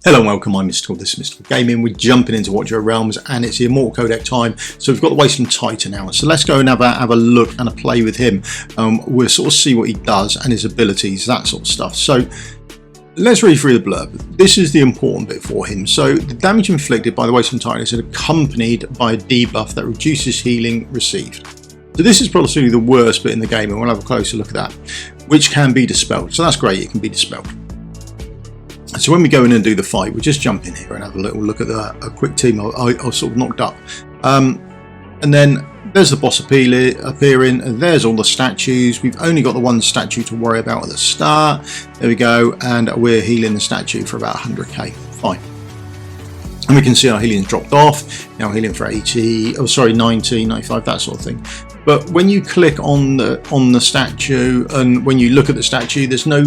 Hello and welcome, I'm Misstical, this is Misstical Gaming. We're jumping into Watch Your Realms and it's the Immortal Codex time. So we've got the Wasteland Titan now. So let's go and have a look and a play with him. We'll sort of see what he does and his abilities, that sort of stuff. So let's read through the blurb. This is the important bit for him. So the damage inflicted by the Wasteland Titan is accompanied by a debuff that reduces healing received. So this is probably the worst bit in the game, and we'll have a closer look at that, which can be dispelled. So that's great, it can be dispelled. So when we go in and do the fight, we'll just jump in here and have a little look at a quick team I sort of knocked up. And then there's the boss appearing, and there's all the statues. We've only got the one statue to worry about at the start. There we go, and we're healing the statue for about 100k. Fine. And we can see our healing's dropped off. Now healing for 80, 90, 95, that sort of thing. But when you click on the statue, and when you look at the statue, there's no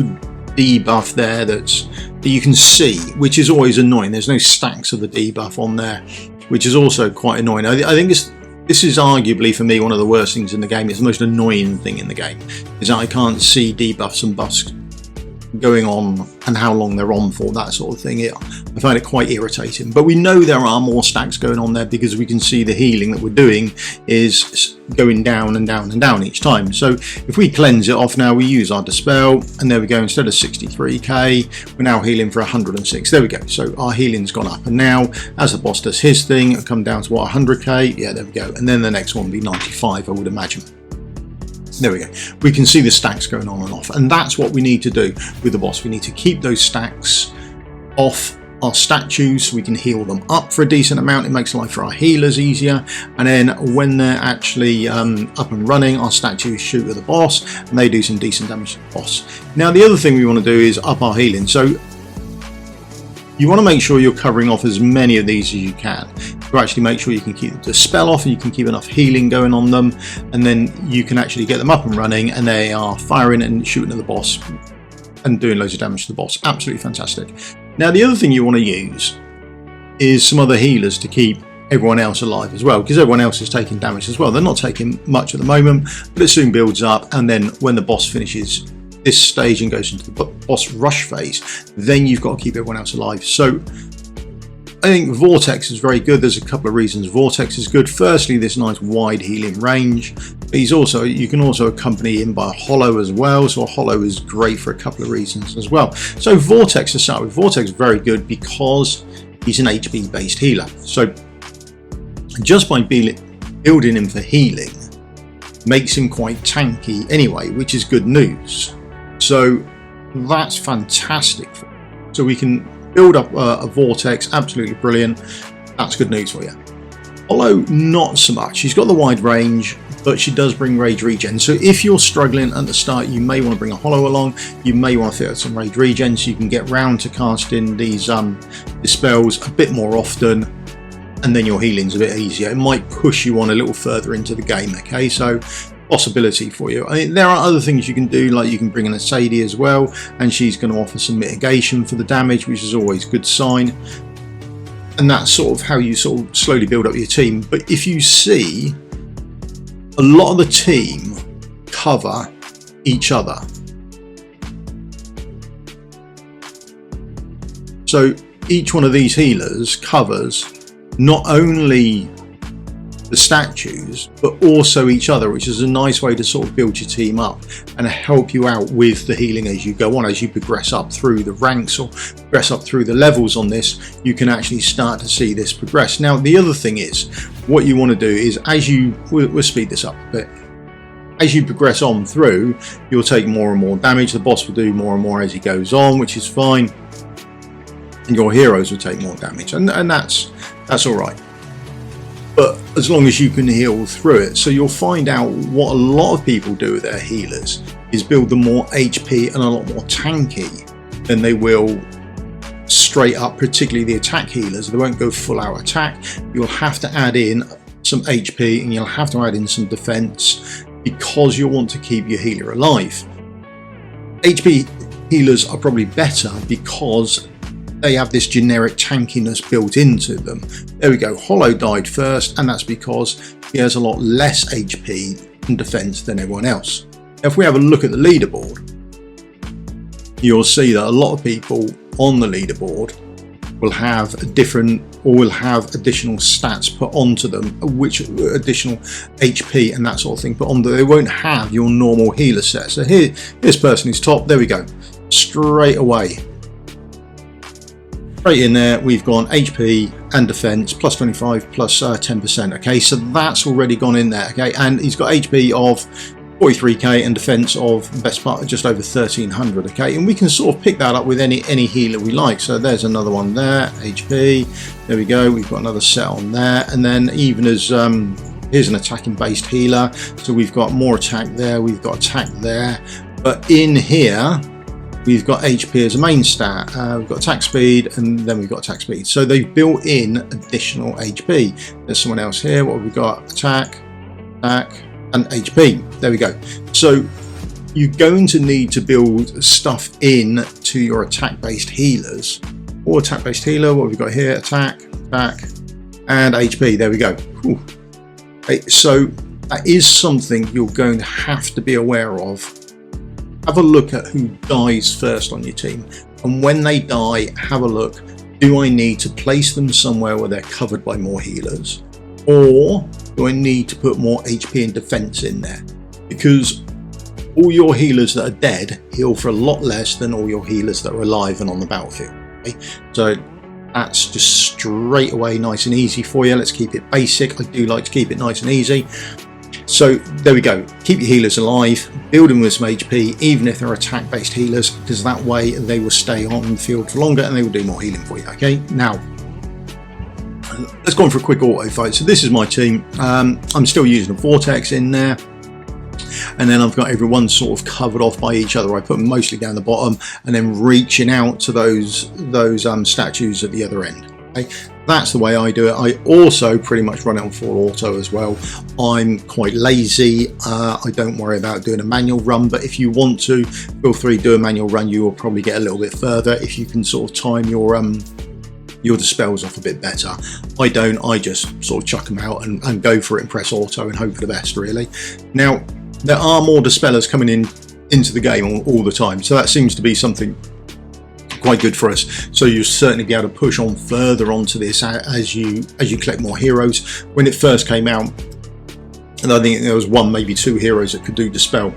debuff there that you can see, which is always annoying. There's no stacks of the debuff on there, which is also quite annoying. I think this is arguably for me one of the worst things in the game. It's the most annoying thing in the game, is that I can't see debuffs and buffs going on and how long they're on for, that sort of thing. I find it quite irritating, but we know there are more stacks going on there because we can see the healing that we're doing is going down and down and down each time. So if we cleanse it off now, we use our dispel, and there we go. Instead of 63k, we're now healing for 106. There we go. So our healing's gone up, and now as the boss does his thing, it'll come down to what, 100k? Yeah, there we go. And then the next one will be 95, I would imagine. There we go. We can see the stacks going on and off, and that's what we need to do with the boss. We need to keep those stacks off our statues so we can heal them up for a decent amount. It makes life for our healers easier, and then when they're actually up and running, our statues shoot at the boss and they do some decent damage to the boss. Now the other thing we want to do is up our healing. So you want to make sure you're covering off as many of these as you can to actually make sure you can keep the spell off and you can keep enough healing going on them, and then you can actually get them up and running and they are firing and shooting at the boss and doing loads of damage to the boss. Absolutely fantastic. Now the other thing you want to use is some other healers to keep everyone else alive as well, because everyone else is taking damage as well. They're not taking much at the moment, but it soon builds up, and then when the boss finishes this stage and goes into the boss rush phase, then you've got to keep everyone else alive. So I think Vortex is very good. There's a couple of reasons Vortex is good. Firstly, this nice wide healing range, but you can also accompany him by a hollow as well, so a hollow is great for a couple of reasons as well. So Vortex, to start with, Vortex is very good because he's an HP based healer, so just by building him for healing makes him quite tanky anyway, which is good news. So that's fantastic. So we can build up a Vortex, absolutely brilliant. That's good news for you. Hollow, not so much. She's got the wide range, but she does bring rage regen. So if you're struggling at the start, you may want to bring a Hollow along. You may want to fit out some rage regen so you can get round to casting these spells a bit more often, and then your healing's a bit easier. It might push you on a little further into the game, okay? So possibility for you. I mean, there are other things you can do, like you can bring in a Sadie as well, and she's going to offer some mitigation for the damage, which is always a good sign. And that's sort of how you sort of slowly build up your team. But if you see, a lot of the team cover each other. So each one of these healers covers not only the statues but also each other, which is a nice way to sort of build your team up and help you out with the healing as you go on. As you progress up through the ranks or progress up through the levels on this, you can actually start to see this progress. Now the other thing is, what you want to do is, we'll speed this up a bit, as you progress on through, you'll take more and more damage. The boss will do more and more as he goes on, which is fine, and your heroes will take more damage, and that's all right. But as long as you can heal through it. So you'll find out what a lot of people do with their healers is build them more HP and a lot more tanky than they will straight up, particularly the attack healers. They won't go full out attack. You'll have to add in some HP and you'll have to add in some defense because you'll want to keep your healer alive. HP healers are probably better because they have this generic tankiness built into them. There we go. Hollow died first, and that's because he has a lot less HP and defense than everyone else. Now, if we have a look at the leaderboard, you'll see that a lot of people on the leaderboard will have will have additional stats put onto them, which additional HP and that sort of thing put on them. They won't have your normal healer set. So here's this person who's top. There we go. Straight away. Right in there, we've gone HP and defense plus 25 plus 10%. Okay, so that's already gone in there. Okay, and he's got HP of 43k and defense of best part of just over 1300. Okay, and we can sort of pick that up with any healer we like. So there's another one there, HP. There we go. We've got another set on there, and then even as here's an attacking based healer. So we've got more attack there. We've got attack there, but in here we've got HP as a main stat, we've got attack speed, and then we've got attack speed. So they've built in additional HP. There's someone else here. What have we got? Attack, and HP. There we go. So you're going to need to build stuff in to your attack-based healers. Or attack-based healer. What have we got here? Attack, and HP. There we go. Whew. Okay, so that is something you're going to have to be aware of. Have a look at who dies first on your team, and when they die, have a look, do I need to place them somewhere where they're covered by more healers, or do I need to put more HP and defense in there? Because all your healers that are dead heal for a lot less than all your healers that are alive and on the battlefield. Okay? So that's just straight away nice and easy for you. Let's keep it basic. I do like to keep it nice and easy. So there we go. Keep your healers alive, build them with some HP, even if they're attack based healers, because that way they will stay on the field for longer and they will do more healing for you. Okay, now let's go on for a quick auto fight. So this is my team. I'm still using a vortex in there, and then I've got everyone sort of covered off by each other. I put them mostly down the bottom and then reaching out to those statues at the other end. Okay, that's the way I do it. I also pretty much run it on full auto as well. I'm quite lazy. I don't worry about doing a manual run, but if you want to, feel free to do a manual run. You will probably get a little bit further if you can sort of time your dispels off a bit better. I don't. I just sort of chuck them out and go for it and press auto and hope for the best, really. Now, there are more dispellers coming into the game all the time, so that seems to be something quite good for us. So you'll certainly be able to push on further onto this as you collect more heroes. When it first came out, and I think there was one, maybe two heroes that could do dispel,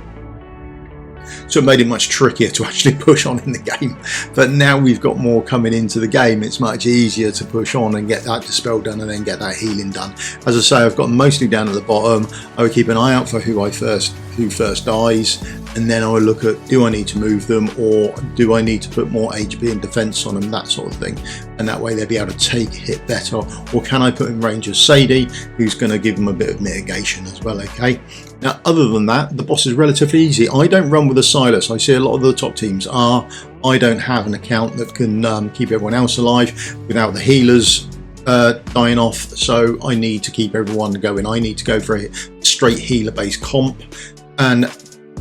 so it made it much trickier to actually push on in the game. But now we've got more coming into the game, it's much easier to push on and get that dispel done and then get that healing done. As I say, I've got them mostly down at the bottom. I would keep an eye out for who first dies, and then I would look at, do I need to move them, or do I need to put more HP and defense on them, that sort of thing, and that way they'll be able to take a hit better. Or can I put in range of Sadie, who's going to give them a bit of mitigation as well. Okay, now other than that, the boss is relatively easy. I don't run with a Silas. I see a lot of the top teams are. I don't have an account that can keep everyone else alive without the healers dying off, so I need to keep everyone going. I need to go for a straight healer based comp, and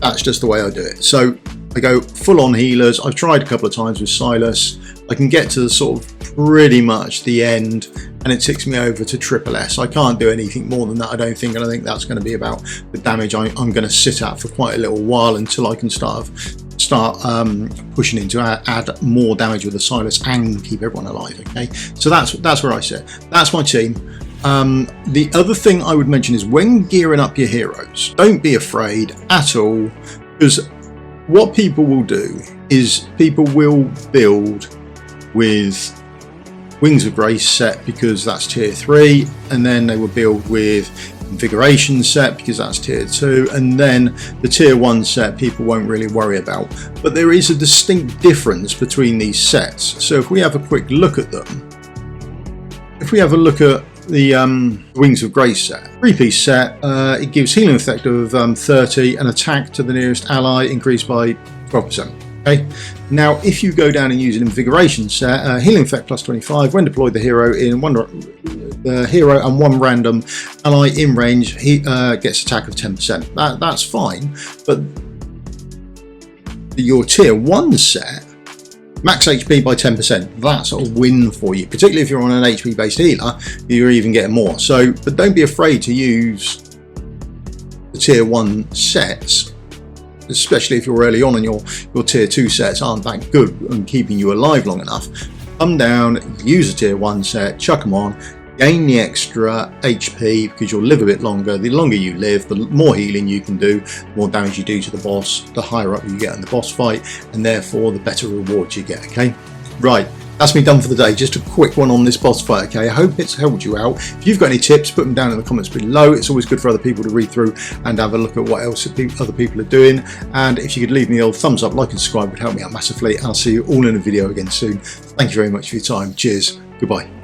that's just the way I do it. So I go full on healers. I've tried a couple of times with Silas. I can get to the sort of pretty much the end, and it takes me over to triple S. I can't do anything more than that, I don't think, and I think that's going to be about the damage I'm going to sit at for quite a little while until I can start pushing in to add more damage with the Silas and keep everyone alive. Okay, so that's where I sit. That's my team. The other thing I would mention is when gearing up your heroes, don't be afraid at all, because what people will do is people will build with Wings of Grace set because that's tier 3, and then they will build with Invigoration set because that's tier 2, and then the tier 1 set people won't really worry about. But there is a distinct difference between these sets. So if we have a quick look at them, if we have a look at the Wings of Grace set, 3-piece set, it gives healing effect of 30 and attack to the nearest ally increased by 12%. Okay, now if you go down and use an Invigoration set, healing effect plus 25 when deployed, the hero and one random ally in range, he gets attack of 10%. That's fine, but your tier 1 set, max HP by 10%, that's a win for you, particularly if you're on an HP based healer. You're even getting more. So, but don't be afraid to use the tier 1 sets, especially if you're early on and your tier 2 sets aren't that good and keeping you alive long enough. come down, use a tier 1 set, chuck them on, gain the extra HP because you'll live a bit longer. The longer you live, the more healing you can do, the more damage you do to the boss, the higher up you get in the boss fight, and therefore the better rewards you get. Okay, right, that's me done for the day. Just a quick one on this boss fight. Okay, I hope it's helped you out. If you've got any tips, put them down in the comments below. It's always good for other people to read through and have a look at what else other people are doing. And if you could leave me the old thumbs up, like and subscribe, would help me out massively. And I'll see you all in a video again soon. Thank you very much for your time. Cheers. Goodbye.